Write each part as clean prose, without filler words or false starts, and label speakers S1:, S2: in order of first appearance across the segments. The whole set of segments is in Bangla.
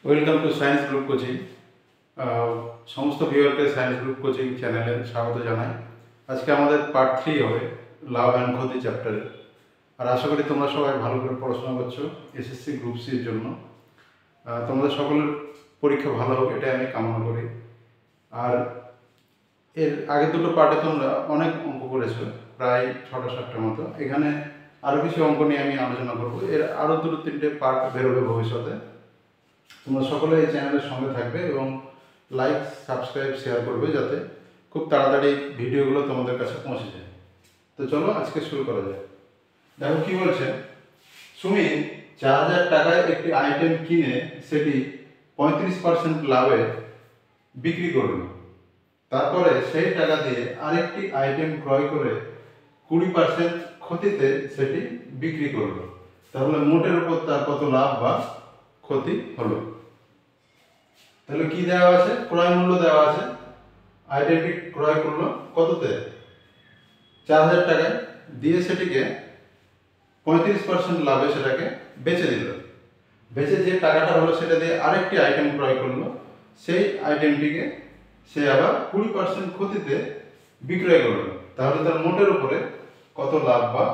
S1: Welcome to science group coaching. সমস্ত ভিউয়ারকে সায়েন্স গ্রুপ কোচিং চ্যানেলে স্বাগত জানাই। আজকে আমাদের পার্ট 3 হবে লাভ অ্যান্ড ক্ষতি চ্যাপ্টারে। আর আশা করি তোমরা সবাই ভালো করে পড়াশোনা করছো এসএসসি গ্রুপ সির জন্য। তোমাদের সকলের পরীক্ষা ভালো হোক এটাই আমি কামনা করি। আর এর আগের দুটো পার্টে তোমরা অনেক অঙ্ক করেছো, প্রায় 6টা-7টার মতো। এখানে আরও কিছু অঙ্ক নিয়ে আমি আলোচনা করবো। এর আরও 2-3টে পার্ট বেরোবে ভবিষ্যতে। তোমরা সকলে এই চ্যানেলের সঙ্গে থাকবে এবং লাইক, সাবস্ক্রাইব, শেয়ার করবে যাতে খুব তাড়াতাড়ি ভিডিওগুলো তোমাদের কাছে পৌঁছে যায়। তো চলো আজকে শুরু করা যায়। দেখো কি বলছে, সুমিত 4000 টাকায় একটি আইটেম কিনে সেটি 35% লাভে বিক্রি করল। তারপরে সেই টাকা দিয়ে আরেকটি আইটেম ক্রয় করে 20% ক্ষতিতে সেটি বিক্রি করল। তাহলে মোটের উপর তার কত লাভ বা ক্ষতি হলো? তাহলে কি দেওয়া আছে? ক্রয় মূল্য দেওয়া আছে। আইটেমটি ক্রয় করলো কততে? 4000 টাকায়, দিয়ে সেটিকে 35% লাভে সেটাকে বেচে দিল। বেচে যে টাকাটা হলো সেটা দিয়ে আরেকটি আইটেম ক্রয় করলো। সেই আইটেমটিকে সে আবার 20% ক্ষতিতে বিক্রয় করলো। তাহলে তার মোটের উপরে কত লাভ বা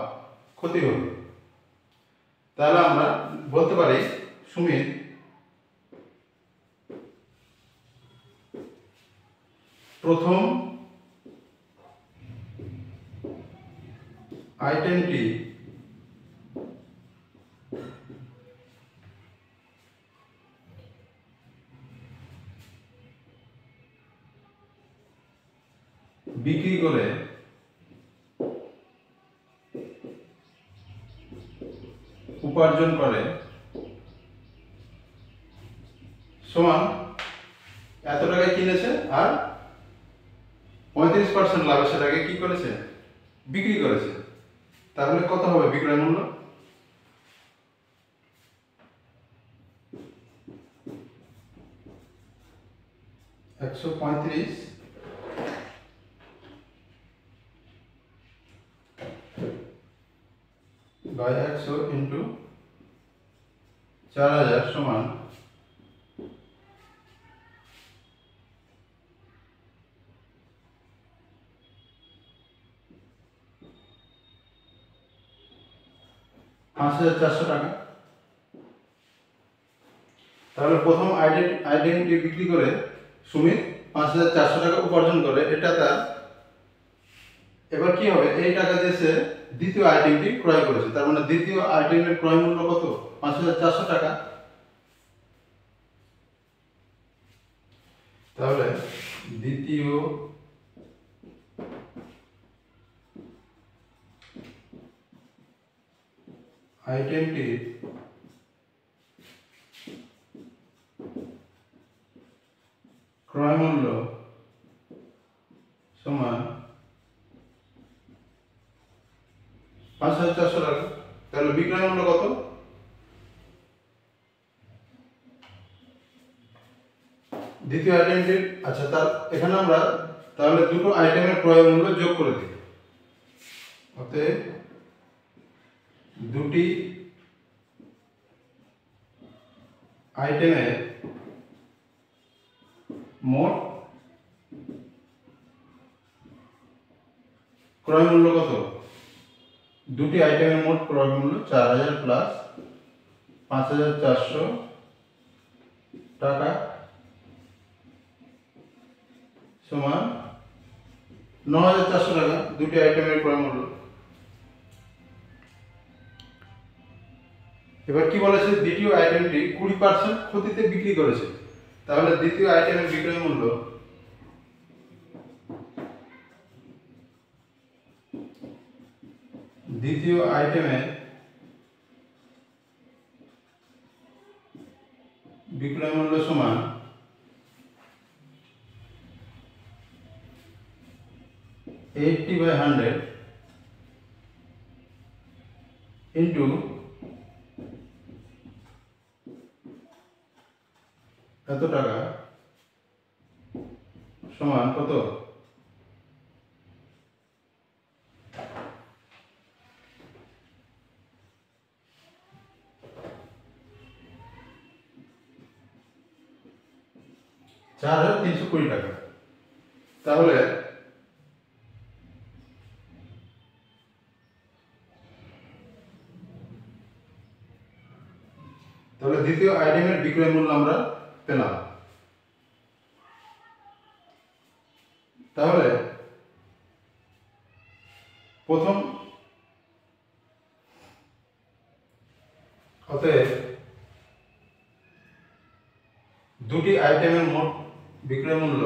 S1: ক্ষতি হলো? তাহলে আমরা বলতে পারি সুমিত প্রথম আইটেমটি বিক্রি করে উপার্জন করে সমান এত টাকায় কিনেছে আর 35% লাভে সেটাকে কি করেছে? বিক্রি করেছে। তাহলে কত হবে বিক্রয় মূল্য? $135 বাই 100 ইন্টু 4000 সমান 5400 টাকা। তাহলে প্রথম আইটেমটি বিক্রি করে সুমিত 5400 টাকা উপার্জন করে, এটা তার। এবার কি হবে? এই টাকা দিয়ে সে দ্বিতীয় আইটেমটি ক্রয় করেছে, তার মানে দ্বিতীয় আইটেমের ক্রয় মূল্য কত? 5400 টাকা। তাহলে দ্বিতীয় আইটেমটির ক্রয় মূল্য সমান 5400 টাকা। তাহলে বিক্রয় মূল্য কত? দ্বিতীয় আইটেমটির, আচ্ছা, তার এখানে আমরা তাহলে দুটো আইটেমের ক্রয় মূল্য যোগ করে দিই। অতএব দুটি আইটেমের মোট ক্রয় মূল্য কত? দুটি আইটেমের মোট ক্রয় মূল্য 4000 প্লাস 5400 টাকা সমান 9400 টাকা। দুটি আইটেমের ক্রয় মূল্য। এবার কি বলেছে? দ্বিতীয় আইটেমটি 20% ক্ষতিতে বিক্রি করেছে। তাহলে দ্বিতীয় আইটেমের বিক্রয় মূল্য দ্বিতীয় আইটেমের বিক্রয় মূল্য সমান 80/100 ইন্টু এত টাকা সমান কত? 4,320 টাকা। তাহলে দ্বিতীয় আইটেমের বিক্রয় মূল্য আমরা পেলাম। তাহলে প্রথম অতএব দুটি আইটেমের মোট বিক্রয় মূল্য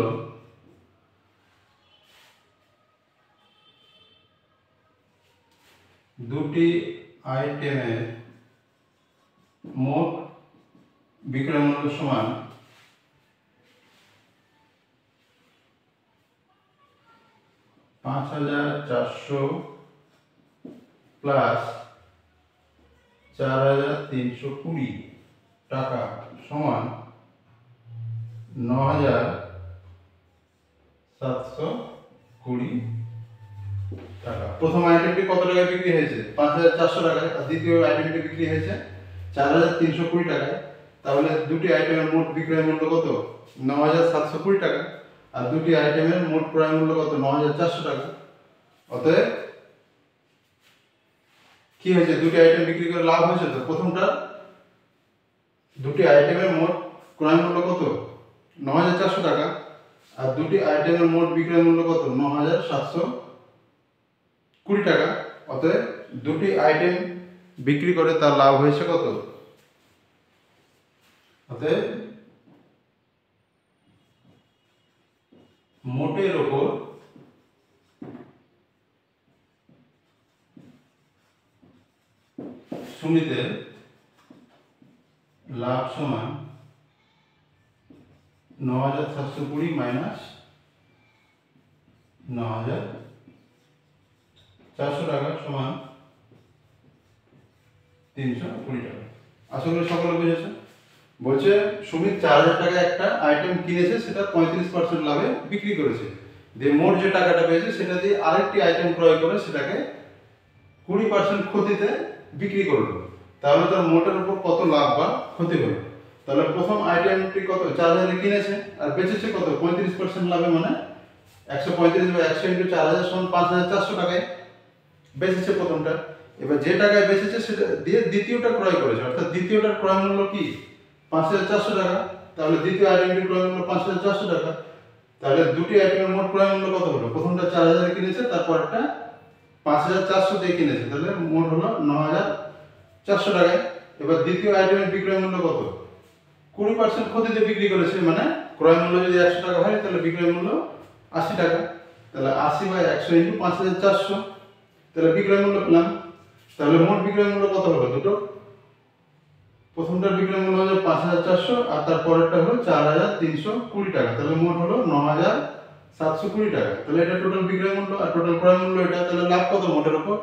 S1: সমান 5,400 প্লাস 4,320 টাকা সমান 9,720 টাকা। প্রথম আইটেমটি কত টাকায় বিক্রি হয়েছে? 5,400 টাকায়। আর দ্বিতীয় আইটেমটি বিক্রি হয়েছে 4,320 টাকায়। তাহলে দুটি আইটেমের মোট বিক্রয় মূল্য কত? 9,720 টাকা। আর দুটি আইটেমের মোট ক্রয় মূল্য কত? 9,400 টাকা। অতএব কি হয়েছে? দুটি আইটেম বিক্রি করে লাভ হয়েছে। তো প্রথমটা দুটি আইটেমের মোট ক্রয় মূল্য কত? 9,400 টাকা। আর দুটি আইটেমের মোট বিক্রয় মূল্য কত? 9,720 টাকা। অতএব দুটি আইটেম বিক্রি করে তার লাভ হয়েছে কত? অতএব মোটের ওপর সুমিতের লাভ সমান 9,720 মাইনাস 9,400 টাকা সমান 320 টাকা। আশা করি সকলে বুঝেছে। বলছে সুমিত 4,000 টাকা একটা আইটেম কিনেছে, সেটা 35% লাভে বিক্রি করেছে। দিয়ে মোট যে টাকাটা পেয়েছে সেটা দিয়ে আরেকটি আইটেম ক্রয় করে সেটাকে 20% ক্ষতিতে বিক্রি করলো। তাহলে তার মোটের উপর কত লাভ বা ক্ষতি হলো? তাহলে প্রথম আইটেমটি কত? 4,000 কিনেছে আর বেচেছে কত? 35% লাভে, মানে 135 বা 100 × 4,000 সমান 5,400 টাকায় বেচেছে প্রথমটা। এবার যে টাকায় বেচেছে সেটা দিয়ে দ্বিতীয়টা ক্রয় করেছে, অর্থাৎ দ্বিতীয়টার ক্রয় মূল্য কি? 5,400 টাকা। তাহলে দ্বিতীয় আইটেমটির ক্রয় মূল্য 5,400 টাকা। তাহলে দুটি আইটেমের মোট ক্রয় মূল্য কত হলো? প্রথমটা 4,000 কিনেছে, তারপরটা 5,400 দিয়ে কিনেছে, তাহলে মোট হলো 9,400 টাকায়। এবার দ্বিতীয় আইটেমের বিক্রয় মূল্য কত? 20% ক্ষতিতে বিক্রি করেছে, মানে ক্রয় মূল্য যদি 100 টাকা হয় তাহলে বিক্রয় মূল্য 80 টাকা। তাহলে 80/100 × 5,400, তাহলে বিক্রয় মূল্য পেলাম। তাহলে মোট বিক্রয় মূল্য কত হলো দুটো? প্রথমটার বিক্রয় মূল্য হলো 5,400 আর তারপরেরটা হলো 4,320 টাকা। তাহলে মোট হলো 9,720 টাকা। তাহলে এটা টোটাল বিক্রয় মূল্য আর টোটাল ক্রয় মূল্য এটা। তাহলে লাভ কত মোটের উপর?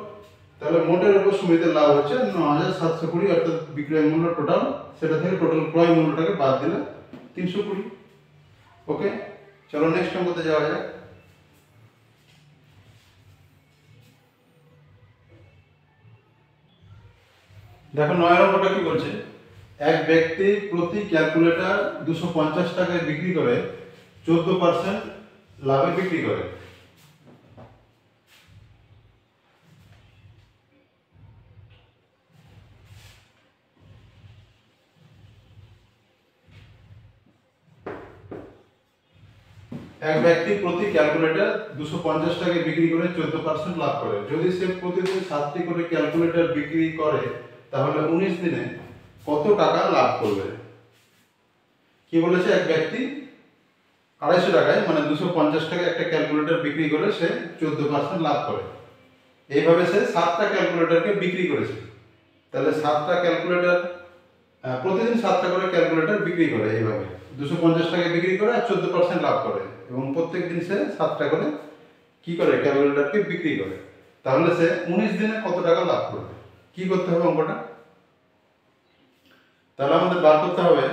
S1: তাহলে মোটের উপর সুমিতের লাভ হচ্ছে 9,720, অর্থাৎ বিক্রয় মূল্য টোটাল, সেটা থেকে টোটাল ক্রয় মূল্যটাকে বাদ দিলে 320। ওকে, চলো নেক্সট অঙ্কতে যাওয়া যাক। দেখো 9 নম্বরটা কি বলছে? এক ব্যক্তি প্রতি ক্যালকুলেটর 250 টাকায় বিক্রি করে 14% লাভে বিক্রি করে। এক ব্যক্তি প্রতি ক্যালকুলেটর 250 টাকায় বিক্রি করে 14% লাভ করে। যদি সে প্রতিদিন 7টি করে ক্যালকুলেটর বিক্রি করে তাহলে 19 দিনে কত টাকা লাভ করবে? কি বলেছে? এক ব্যক্তি 250 টাকায়, মানে 250 টাকায় একটা ক্যালকুলেটর বিক্রি করে সে 14% লাভ করে। এইভাবে সে 7টা ক্যালকুলেটরকে বিক্রি করেছে। তাহলে 7টা ক্যালকুলেটর, প্রতিদিন 7টা করে ক্যালকুলেটর বিক্রি করে। এইভাবে 250 টাকায় বিক্রি করে আর 14% লাভ করে, এবং প্রত্যেক দিন সে 7টা করে কি করে? ক্যালকুলেটরকে বিক্রি করে। তাহলে সে 19 দিনে কত টাকা লাভ করবে? কি করতে হবে অঙ্কটা? তাহলে আমাদের বার করতে হবে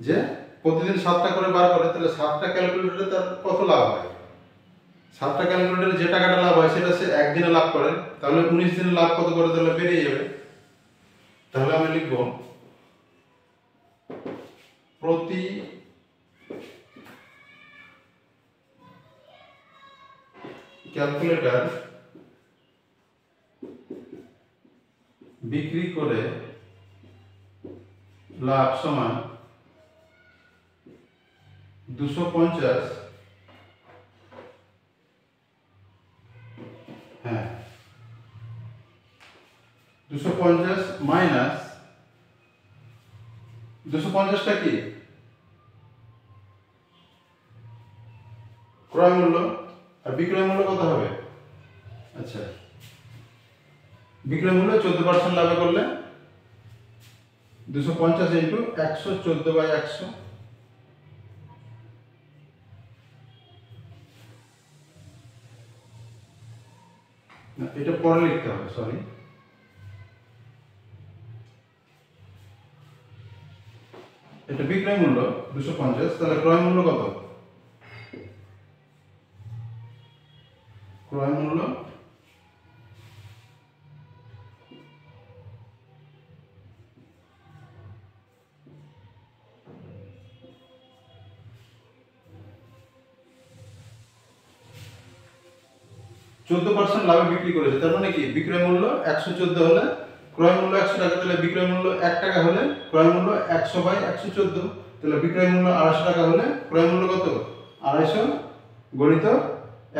S1: যে প্রতিদিন 7টা করে বার করে, তাহলে 7টা ক্যালকুলেটরে তার কত লাভ হয়? 7টা ক্যালকুলেটরে যে টাকাটা লাভ হয় সেটা সে একদিনে লাভ করে। তাহলে 19 দিনে লাভ কত করে? তাহলে বেরিয়ে যাবে। তাহলে আমি লিখব প্রতি ক্যালকুলেটর বিক্রি করে লাভ সমান 250, হ্যাঁ 250 মাইনাস 250টা কি ক্রয় মূল্য, আর বিক্রয় মূল্য কত হবে? আচ্ছা, বিক্রয় মূল্য 14% লাভে করলে 250 ইন্টু 100, 14/100। না, এটা পরে লিখতে হবে, সরি। এটা বিক্রয় মূল্য 250, তাহলে ক্রয় মূল্য কত? ক্রয় মূল্য 14% লাভে বিক্রি করেছে, তার মানে কি বিক্রয় মূল্য 114 হলে ক্রয় মূল্য 100 টাকা, তাহলে বিক্রয় মূল্য 1 টাকা হলে ক্রয় মূল্য 100/114, তাহলে বিক্রয় মূল্য 250 টাকা হলে ক্রয় মূল্য কত? 250 গণিত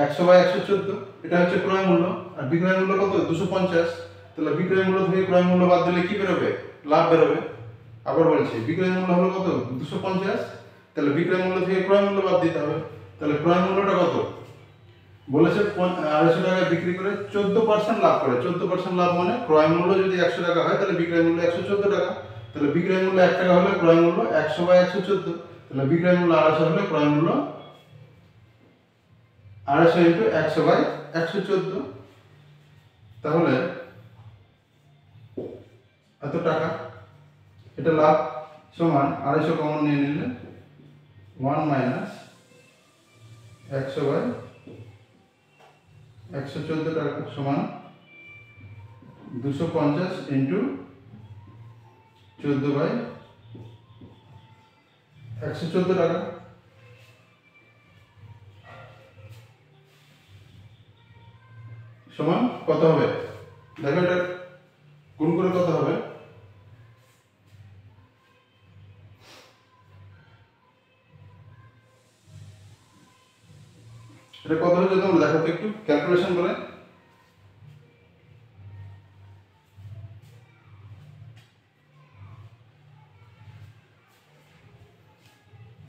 S1: 100/114, এটা হচ্ছে ক্রয় মূল্য। আর বিক্রয় মূল্য কত? 250, তাহলে বিক্রয় মূল্য থেকে ক্রয় মূল্য বাদ দিলে কি বেরোবে? লাভ বেরোবে। আবার বলছি, বিক্রয় মূল্য হলো কত? 250, তাহলে বিক্রয় মূল্য থেকে ক্রয় মূল্য বাদ দিতে হবে, তাহলে ক্রয় মূল্যটা কত? বলেছে 250 টাকায় বিক্রি করে 14% লাভ করে। 14% লাভ মানে ক্রয় মূল্য যদি 100 টাকা হয় তাহলে বিক্রয় মূল্য 114 টাকা, তাহলে বিক্রয় মূল্য 1 টাকা হলে ক্রয় মূল্য 100/114, তাহলে বিক্রয় মূল্য 250 হলে ক্রয় মূল্য 250 ইন্টু 100/114, তাহলে এত টাকা। এটা লাভ সমান 250 কমন নিয়ে নিলে 1 মাইনাস 100/114 টাকা সমান 250 ইন্টু 14/114 টাকা। সমান কত হবে? দেখো এটা গুণ করে কত হবে? এটা কত হচ্ছে তোমরা দেখো তো একটু ক্যালকুলেশন করে।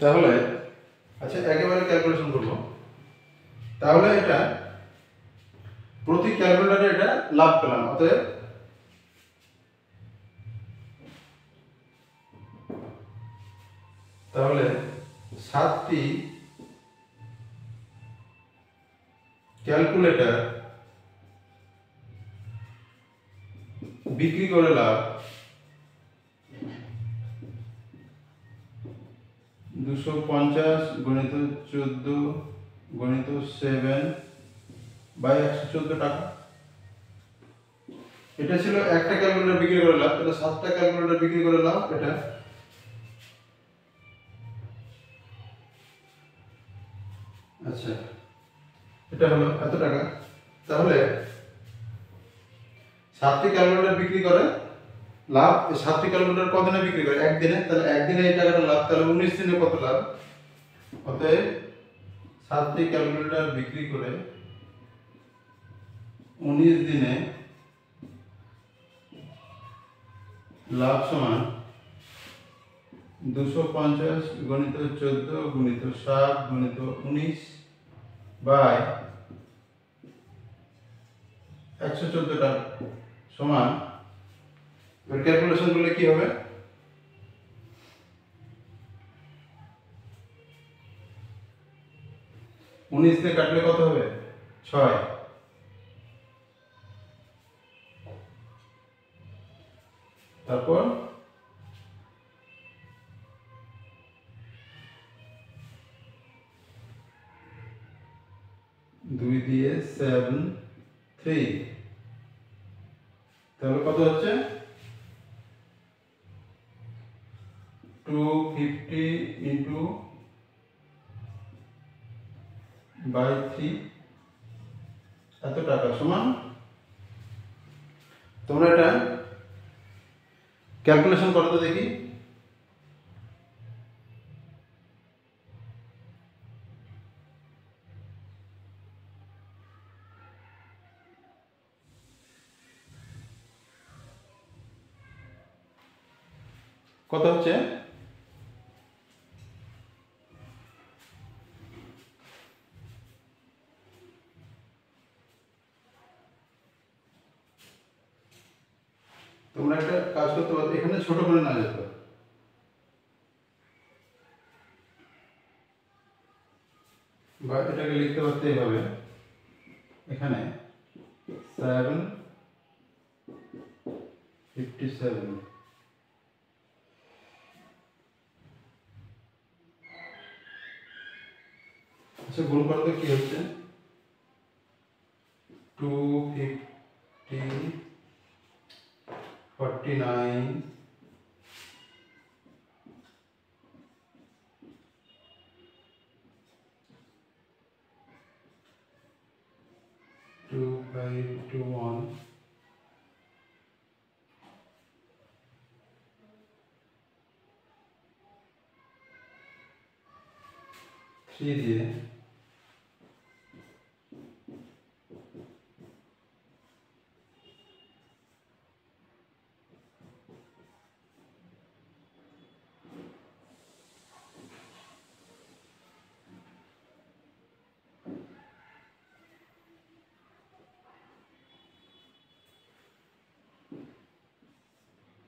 S1: তাহলে আচ্ছা একেবারে ক্যালকুলেশন করব, তাহলে এটা প্রতি ক্যালকুলেটরে এটা লাভ পেলাম। অতএব তাহলে 7টি ক্যালকুলেটর বিক্রি করে লাভ 250 গুণিত 14 গুণিত 7/114 টাকা। এটা ছিল একটা ক্যালকুলেটর বিক্রি করে লাভ, এটা 7টা ক্যালকুলেটর বিক্রি করে লাভ। এটা আচ্ছা, এটা হলো এত টাকা। তাহলে 7টি ক্যালকুলেটর বিক্রি করে লাভ, 7টি ক্যালকুলেটর কতদিনে বিক্রি করে? একদিনে, তাহলে একদিনে এই টাকাটা লাভ, তাহলে 19 দিনে কত লাভ? অতএব 7টি ক্যালকুলেটর বিক্রি করে 19 দিনে লাভ সমান 250 গুণিত 14 গুণিত 7 গুণিত 19/114 টাকা সমান, এর ক্যালকুলেশন করলে কি হবে? উনিশ দিয়ে কাটলে কত হবে? 6। তারপর 2 দিয়ে 7 3, তাহলে কত হচ্ছে? 250 ইন্টু বাই 3 এত টাকা সমান, তোমরা এটা ক্যালকুলেশন করো তো দেখি। কত হচ্ছে? তোমরা একটা কাজ করতে পারো, এখানে ছোট করে না যেত, বা এটাকে লিখতে পারতে এইভাবে, এখানে 757, আচ্ছা গুণ করো তো কি হচ্ছে, 250, 49, 2521, দিয়ে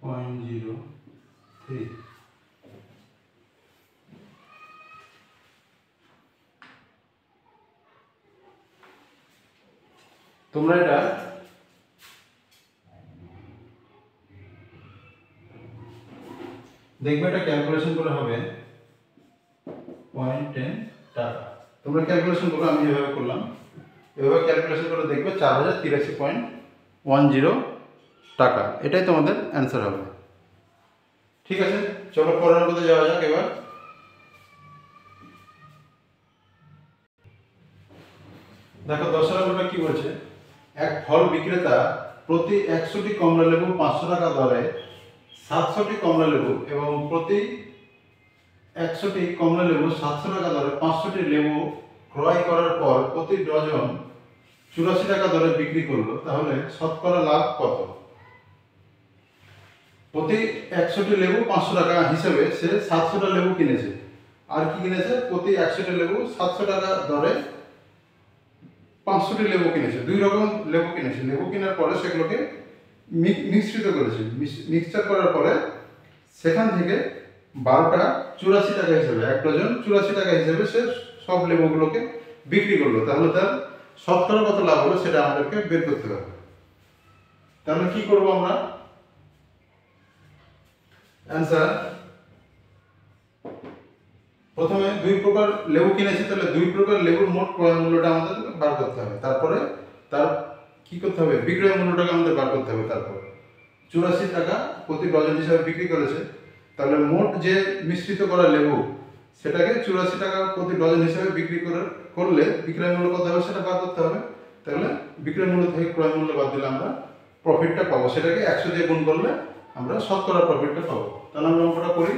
S1: 0.03। তোমরা এটা দেখবে, এটা ক্যালকুলেশন করে হবে 0.10 টাকা। তোমরা ক্যালকুলেশন করো, আমি এভাবে করলাম, এভাবে ক্যালকুলেশন করে দেখবে 4083.10 টাকা, এটাই তোমাদের অ্যান্সার হবে। ঠিক আছে, চলো পরের মধ্যে যাওয়া যাক। এবার দেখো 10 নম্বরটা কি বলছে, এক ফল বিক্রেতা প্রতি 100টি কমলা লেবু 500 টাকা দরে 700টি কমলা লেবু এবং প্রতি 100টি কমলা লেবু 700 টাকা দরে 500টি লেবু ক্রয় করার পর প্রতি ডজন 84 টাকা দরে বিক্রি করলো, তাহলে শতকরা লাভ কত? প্রতি 100টি লেবু 500 টাকা হিসেবে সে 700টা লেবু কিনেছে, আর কি কিনেছে? প্রতি 100টি লেবু 700 টাকা দরে 500টি লেবু কিনেছে, দুই রকম লেবু কিনেছে। লেবু কেনার পরে সেগুলোকে মিশ্রিত করেছে, মিক্সচার করার পরে সেখান থেকে 12টা 84 টাকা হিসেবে, এক ডজন 84 টাকা হিসেবে সে সব লেবুগুলোকে বিক্রি করলো, তাহলে তার শতকরা কত লাভ হলো সেটা আমাদেরকে বের করতে হবে। তাহলে কি করব আমরা? অ্যান্সার, প্রথমে দুই প্রকার লেবু কিনেছি, তাহলে দুই প্রকার লেবুর মোট ক্রয় মূল্যটা আমাদের বার করতে হবে, তারপরে তার কি করতে হবে? বিক্রয় মূল্যটাকে আমাদের বার করতে হবে। তারপর 84 টাকা প্রতি ডজন হিসাবে বিক্রি করেছে, তাহলে মোট যে মিশ্রিত করা লেবু সেটাকে 84 টাকা প্রতি ডজন হিসাবে বিক্রি করলে বিক্রয় মূল্য কত হবে সেটা বার করতে হবে। তাহলে বিক্রয় মূল্য থেকে ক্রয় মূল্য বাদ দিলে আমরা প্রফিটটা পাবো, সেটাকে 100 দিয়ে গুণ করলে আমরা শতকরা প্রফিটটা পাবো। তাহলে আমরা অঙ্কটা করি।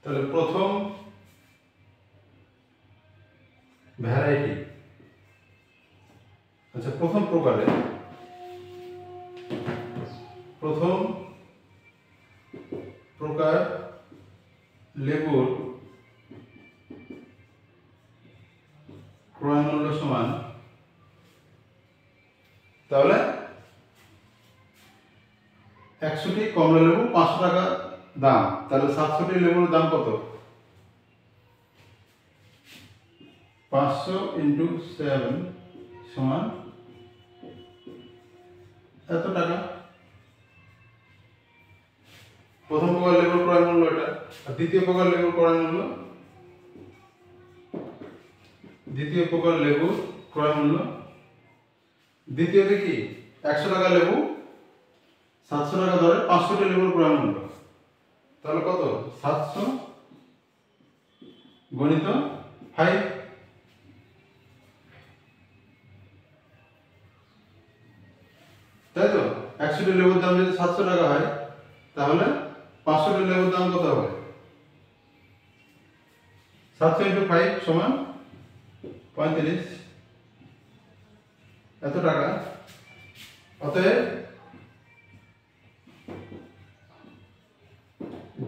S1: তাহলে প্রথম ভ্যারাইটি, আচ্ছা প্রথম প্রকারে, প্রথম প্রকার লেবুর ক্রয় মূল্য সমান, তাহলে 100টি কমলা লেবু 500 টাকা দাম, তাহলে 700টি লেবুর দাম কত? 500 × 7 সমান এত টাকা। প্রথম প্রকার লেবুর ক্রয় মূল্য এটা। আর দ্বিতীয় প্রকার লেবুর ক্রয় মূল্য, দ্বিতীয় প্রকার লেবুর ক্রয় মূল্য, দ্বিতীয়তে কি 100 টাকা লেবু 700 টাকা ধরে 500টি লেবুর ক্রয় মূল্য, তাহলে কত 700 গণিত 5, তাই তো 100টি লেবুর দাম যদি 700 টাকা হয় তাহলে 500টি লেবুর দাম কত হবে? 700 × 5 সমান 35 এত টাকা। অতএব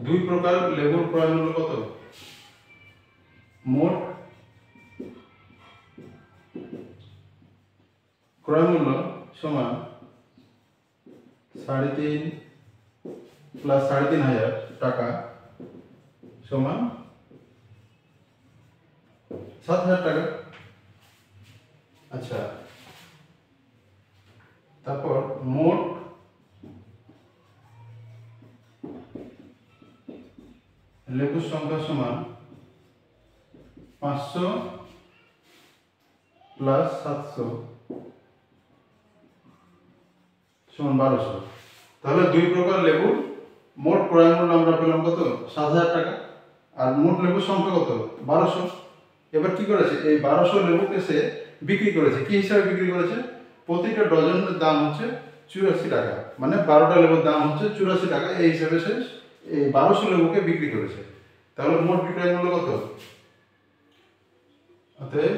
S1: দুই প্রকার লেবুর ক্রয় মূল্য কত? মোট ক্রয় মূল্য সমান 3.5 প্লাস 3,500 টাকা সমান 7,000 টাকা। আচ্ছা, তারপর মোট লেবুর সংখ্যা সমান 500 প্লাস 700 সমান 1200। তাহলে দুই প্রকার লেবুর মোট ক্রয় মূল্য আমরা পেলাম কত? 7,000 টাকা। আর মোট লেবুর সংখ্যা কত? 1200। এবার কি করেছে? এই 1200 লেবুকে সে বিক্রি করেছে। কি হিসাবে বিক্রি করেছে? প্রতিটা ডজনের দাম হচ্ছে 84 টাকা, মানে 12টা লেবুর দাম হচ্ছে 84 টাকা। এই হিসাবে সে এই 1200 লেবুকে বিক্রি করেছে। তাহলে মোট বিক্রয় মূল্য কত? অতএব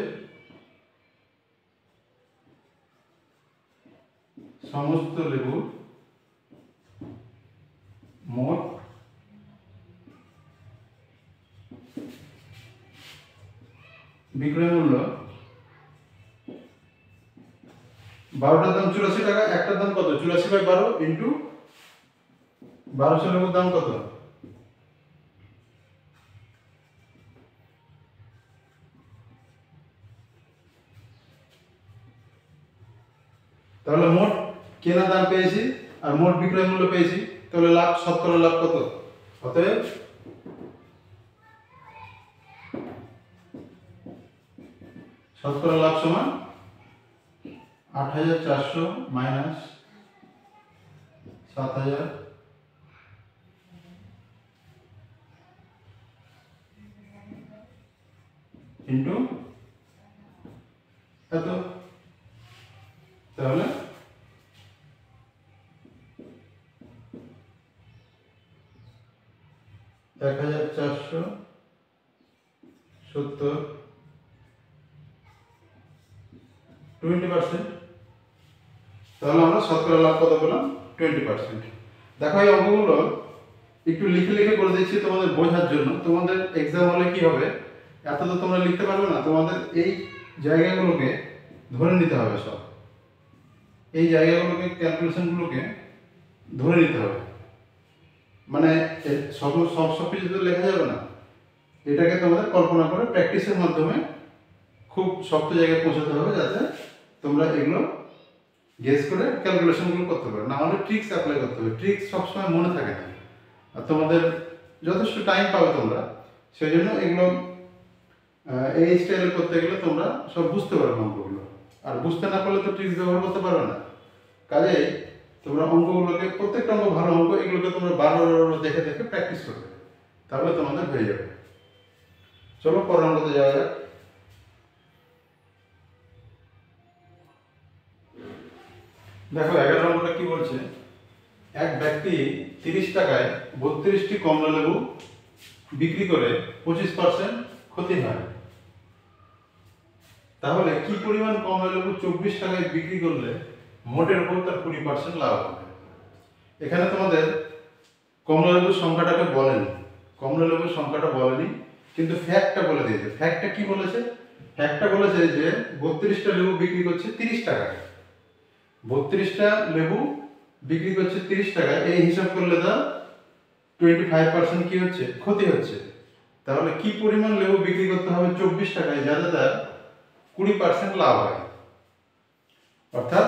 S1: সমস্ত লেবুর মোট বিক্রয় মূল্য 12টার দাম 84 টাকা, একটার দাম কত? 84/12 ইন্টু 1200 লেবুর দাম কত? তাহলে মোট কেনা দাম পেয়েছি আর মোট বিক্রয় মূল্য পেয়েছি, তাহলে লাভ, শতকরা লাভ কত? অতএব শতকরা লাভ সমান 8,400 মাইনাস 7,000 ইন্টু এত। তাহলে 1,470 20%। তাহলে আমরা শতকরা লাভ কত পেলাম? 20%। দেখো এই অঙ্কগুলো একটু লিখে লিখে করে দিচ্ছি তোমাদের বোঝার জন্য। তোমাদের এক্সাম হলে কি হবে, এত তো তোমরা লিখতে পারবে না, তোমাদের এই জায়গাগুলোকে ধরে নিতে হবে। সব এই জায়গাগুলোকে, ক্যালকুলেশনগুলোকে ধরে নিতে হবে। মানে সব কিছু তো লেখা যাবে না, এটাকে তোমাদের কল্পনা করে প্র্যাকটিসের মাধ্যমে খুব শক্ত জায়গায় পৌঁছাতে হবে, যাতে তোমরা এগুলো গেস করে ক্যালকুলেশনগুলো করতে পারো। না হলে ট্রিক্স অ্যাপ্লাই করতে হবে। ট্রিক্স সবসময় মনে থাকে না, আর তোমাদের যথেষ্ট টাইম পাবে তোমরা, সেই জন্য এগুলো এই স্টাইলে করতে গেলে তোমরা সব বুঝতে পারবে অঙ্কগুলো। আর বুঝতে না পারলে তো ট্রিক্স ব্যবহার করতে পারবে না। কাজেই তোমরা অঙ্কগুলোকে, প্রত্যেকটা অঙ্ক ভালো অঙ্ক, এগুলোকে তোমরা বারবার দেখে দেখে প্র্যাকটিস করবে, তাহলে তোমাদের হয়ে যাবে। চলো পরের অঙ্কতে যাওয়া যাক। দেখো 11 নম্বরটা কি বলছে? এক ব্যক্তি 30 টাকায় 32টি কমলা লেবু বিক্রি করে 25% ক্ষতি হয়। তাহলে কি পরিমাণ কমলা লেবু 24 টাকায় বিক্রি করলে মোটের উপর তার 20% লাভ হবে? এখানে তোমাদের কমলা লেবুর সংখ্যাটাকে বলেনি, কমলা লেবুর সংখ্যাটা বলেনি, কিন্তু ফ্যাক্টটা বলে দিয়েছে। ফ্যাক্টটা কি বলেছে? ফ্যাক্টটা বলেছে যে 32টা লেবু বিক্রি করছে 30 টাকায়। 32টা লেবু বিক্রি করছে 30 টাকায়, এই হিসাব করলে তার 25% কি হচ্ছে? ক্ষতি হচ্ছে। তাহলে কি পরিমাণ লেবু বিক্রি করতে হবে 24 টাকায় যাতে তার 20% লাভ হয়? অর্থাৎ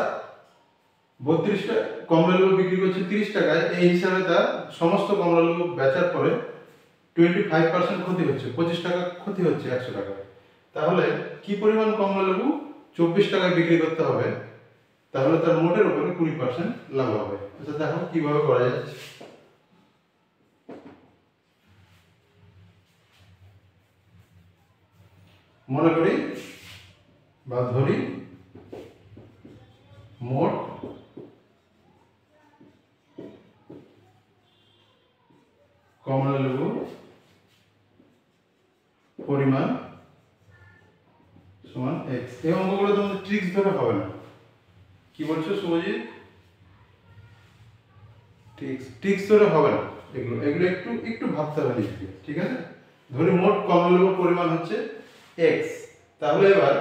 S1: 32টা কমলা লেবু বিক্রি করছে 30 টাকায়, এই হিসাবে তার সমস্ত কমলা লেবু বেচার পরে 25% ক্ষতি হচ্ছে, 25 টাকা ক্ষতি হচ্ছে 100 টাকায়। তাহলে কি পরিমাণ কমলা লেবু 24 টাকায় বিক্রি করতে হবে, তাহলে তার মোটের উপরে 20% লাভ হবে। আচ্ছা দেখো কিভাবে করা যাচ্ছে। মনে করি বা ধরি মোট কমলা লেবু পরিমাণ সমান x। এই অঙ্কগুলো তোমাদের ট্রিক্স ধরে হবে না। কি বলছো শুভজিৎ? ট্রিক্স ধরে হবে না, এগুলো এগুলো একটু একটু ভাবতে হবে নিজেকে, ঠিক আছে? ধরি মোট কমলা লেবুর পরিমাণ হচ্ছে x, তাহলে এবার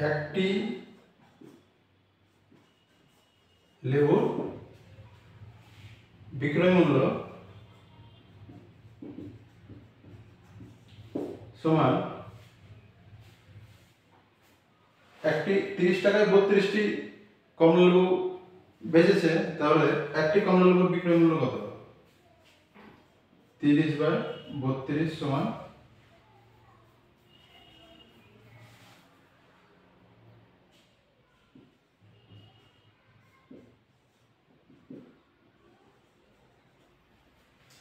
S1: একটি লেবুর বিক্রয় মূল্য সমান একটি 30 টাকায় 32টি কমলা লেবু বেচেছে, তাহলে একটি কমলা লেবুর বিক্রয় মূল্য কত? 30/32 সমান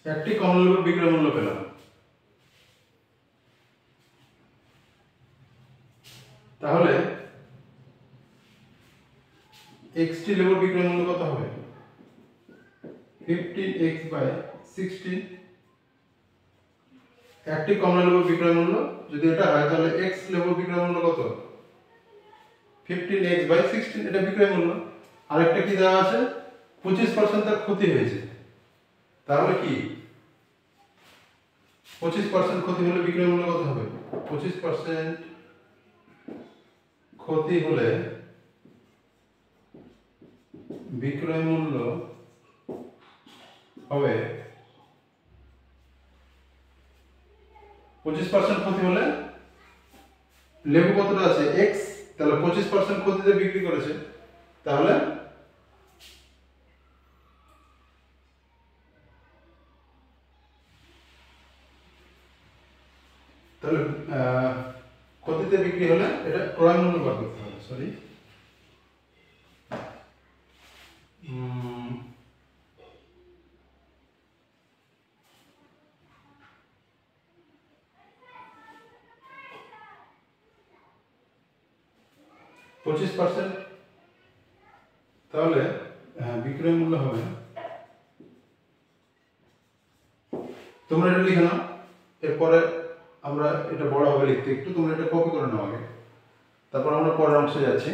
S1: একটি কমলা লেবুর বিক্রয় মূল্য পেলাম। তাহলে x টি লেবুর বিক্রয় মূল্য কত হবে? 15x/16। একটি কমলা লেবুর বিক্রয় মূল্য যদি এটা হয়, তাহলে x লেবুর বিক্রয় মূল্য কত? 15x/16, এটা বিক্রয় মূল্য। আরেকটা কি দেওয়া আছে? 25% তার ক্ষতি হয়েছে। তাহলে কি 25% ক্ষতি হলে বিক্রয় মূল্য কত হবে? 25% ক্ষতি হলে বিক্রয় মূল্য হবে 25% ক্ষতি হলে লেবু কতটা আছে? x, তাহলে 25% ক্ষতিতে বিক্রি করেছে, তাহলে তাহলে ক্ষতিতে বিক্রি হলে এটা ক্রয় মূল্য বার করতে হবে। সরি, পঁচিশ পার্সেন্ট, তাহলে বিক্রয় মূল্য হবে, তোমরা এটা লিখে নাও, এরপরে আমরা এটা বড় হবে লিখতে, একটু তোমরা এটা কপি করে নাও আগে, তারপর আমরা পরের অংশে যাচ্ছি।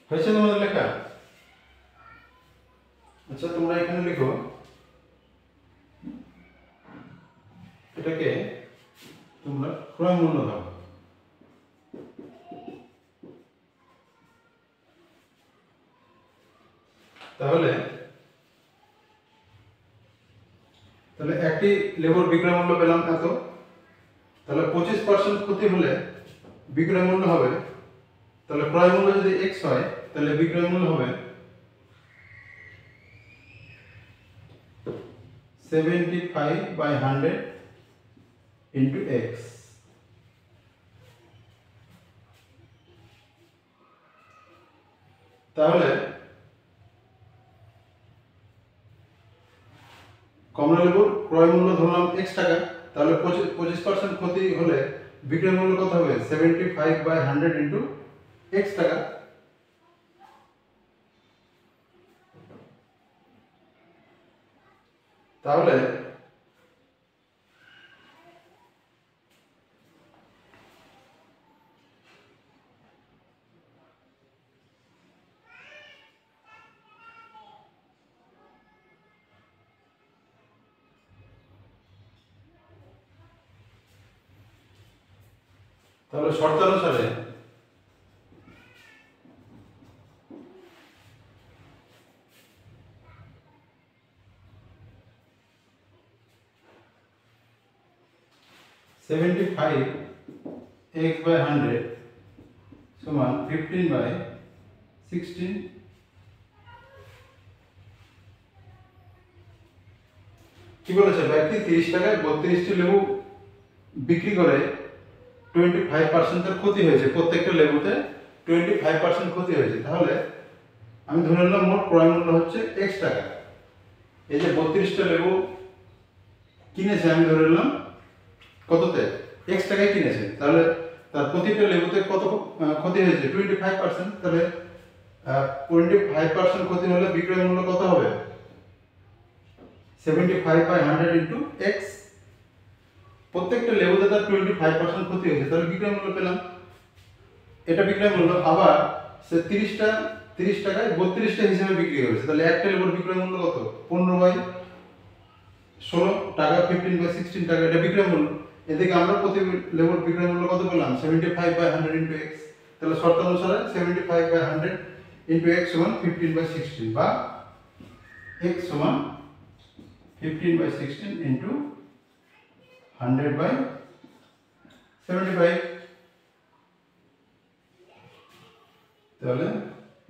S1: হয়েছে তোমাদের লেখা? আচ্ছা তোমরা এখানে লিখো, এটাকে তোমরা ক্রয় মূল্য দাও। তাহলে তাহলে একটি লেবুর বিক্রয় মূল্য পেলাম এত, তাহলে 25% ক্ষতি হলে বিক্রয় মূল্য হবে, তাহলে ক্রয় মূল্য যদি x হয়, তাহলে বিক্রয় মূল্য হবে 75/100 into x। তাহলে কমলা লেবুর ক্রয় মূল্য ধরলাম x টাকা, তাহলে 25% ক্ষতি হলে বিক্রয় মূল্য কত হবে? 75/100 into x টাকা। তাহলে শর্তানুসারে 75 x by 100 সমান 15 by 16। কি বলেছে ব্যক্তি 30 টাকায় 32টি লেবু বিক্রি করে 25% এর ক্ষতি হয়েছে, প্রত্যেকটা লেবুতে 25% ক্ষতি হয়েছে। তাহলে আমি ধরে নিলাম মোট ক্রয় মূল্য হচ্ছে x টাকা। এই যে 32টা লেবু কিনেছে, আমি ধরে নিলাম কততে, x টাকায় কিনেছে। তাহলে তার প্রতিটা লেবুতে কত ক্ষতি হয়েছে, 25%। তাহলে 25% ক্ষতি হলে বিক্রয় মূল্য কত হবে, 75 বাই 100 ইন্টু x। প্রত্যেকটা লেবুতে তার 25% ক্ষতি হয়েছে, তাহলে বিক্রয় মূল্য পেলাম, এটা বিক্রয় মূল্য। আবার সে 30 টাকায় 32টা হিসেবে বিক্রি করেছে, তাহলে একটা লেবুর বিক্রয় মূল্য কত, 15 বাই 16 টাকা, 15 বাই 16 টাকা, এটা বিক্রয় মূল্য। এদিকে আমরা প্রতি লেবুর বিক্রয় মূল্য কত পেলাম, 75 বাই 100 ইন্টু x। তাহলে শর্ত অনুসারে 75 বাই 100 ইন্টু x সমান 15 বাই 16, বা x সমান 15 বাই 16 ইন্টু 100 বাই 75। তাহলে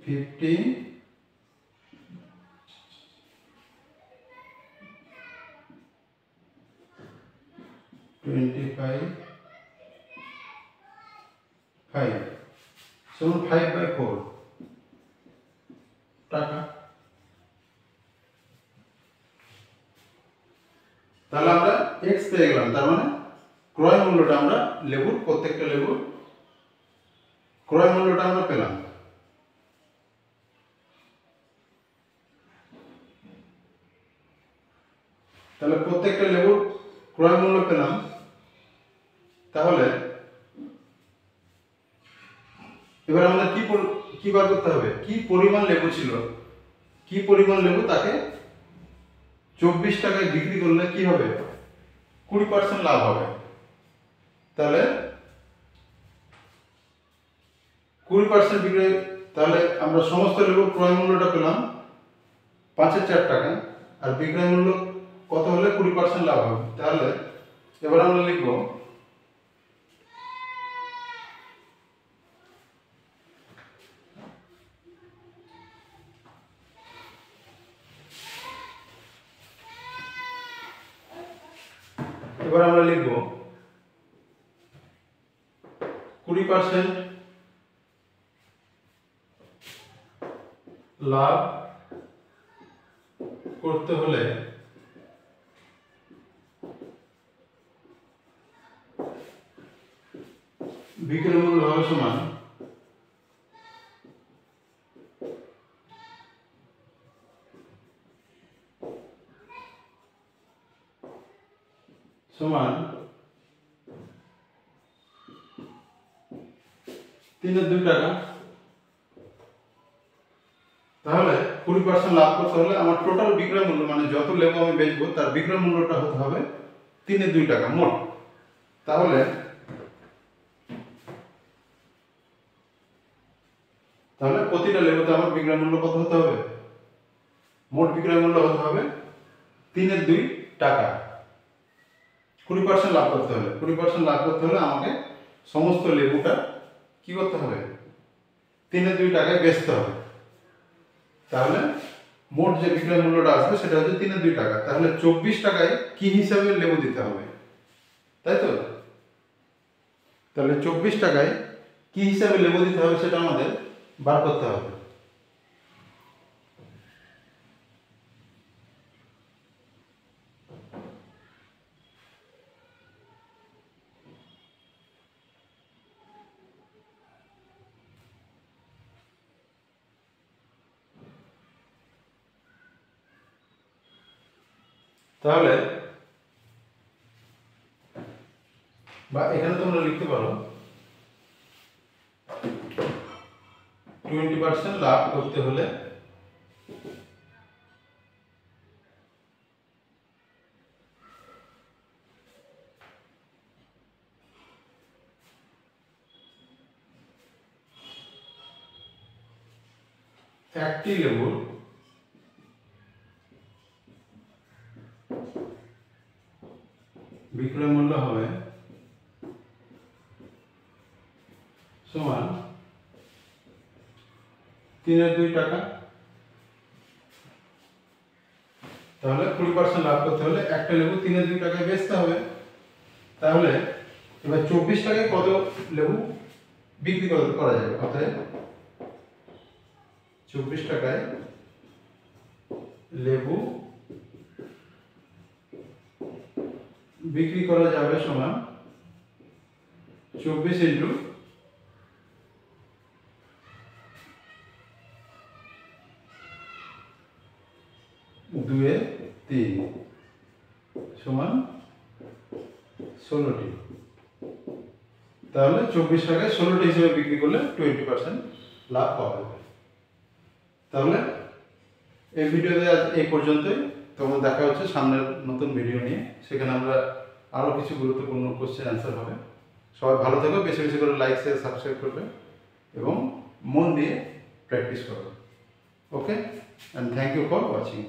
S1: 15 25 5 সমান 5 বাই 4 টাকা। তাহলে আমরা x পেয়ে গেলাম, তার মানে ক্রয় মূল্যটা আমরা লেবুর, প্রত্যেকটা লেবুর ক্রয় মূল্যটা আমরা পেলাম। তাহলে প্রত্যেকটা লেবুর ক্রয় মূল্য পেলাম। তাহলে এবার আমাদের কি বার করতে হবে, কি পরিমাণ লেবু ছিল, কি পরিমাণ লেবু তাকে 24 টাকায় বিক্রি করলে কি হবে, 20% লাভ হবে। তাহলে 20% বিক্রি, তাহলে আমরা সমস্ত লেবুর ক্রয় মূল্যটা পেলাম 5/4 টাকা, আর বিক্রয় মূল্য কত হলে 20% লাভ হবে। তাহলে এবার আমরা লিখব এবার আমরা লিখব 20% লাভ করতে হলে বিক্রয় মূল্য হবে সমান সমান 3/2 টাকা। তাহলে 20% লাভ করতে হলে আমার টোটাল বিক্রয় মূল্য, মানে যত লেবু আমি বেচবো তার বিক্রয় মূল্যটা হতে হবে 3/2 টাকা মোট। তাহলে প্রতিটা লেবুতে আমার বিক্রয় মূল্য কত হতে হবে, মোট বিক্রয় মূল্য হতে হবে 3/2 টাকা। 20% লাভ করতে হলে, 20% লাভ করতে হলে আমাকে সমস্ত লেবুটা কি করতে হবে, 3/2 টাকায় বেচতে হবে। তাহলে মোট যে বিক্রয় মূল্যটা আসবে সেটা হচ্ছে 3/2 টাকা। তাহলে 24 টাকায় কি হিসাবে লেবু দিতে হবে, তাই তো? তাহলে 24 টাকায় কি হিসাবে লেবু দিতে হবে সেটা আমাদের বার করতে হবে। তাহলে বা এখানে তোমরা লিখতে পারো 20% লাভ করতে হলে একটি লেবুর বিক্রয় মূল্য হবে সমান 3/2 টাকা। তাহলে 20% লাভ করতে হলে একটা লেবু 3/2 টাকায় বেচতে হবে। তাহলে এবার 24 টাকায় কত লেবু বিক্রি করা যাবে? অতএব 24 টাকায় লেবু বিক্রি করা যাবে সমান 24 ইন্টু 2/3 সমান 16টি। তাহলে 24 টাকায় 16টি হিসেবে বিক্রি করলে 20% লাভ পাওয়া যাবে। তাহলে এই ভিডিওতে আজ এই পর্যন্তই। তোমাদের দেখা হচ্ছে সামনের নতুন ভিডিও নিয়ে। সেখানে আমরা আরও কিছু গুরুত্বপূর্ণ কোশ্চেন অ্যান্সার হবে। সবাই ভালো থেকো, বেশি বেশি করে লাইক শেয়ার সাবস্ক্রাইব করবে এবং মন দিয়ে প্র্যাকটিস করবে। Okay, and thank you for watching.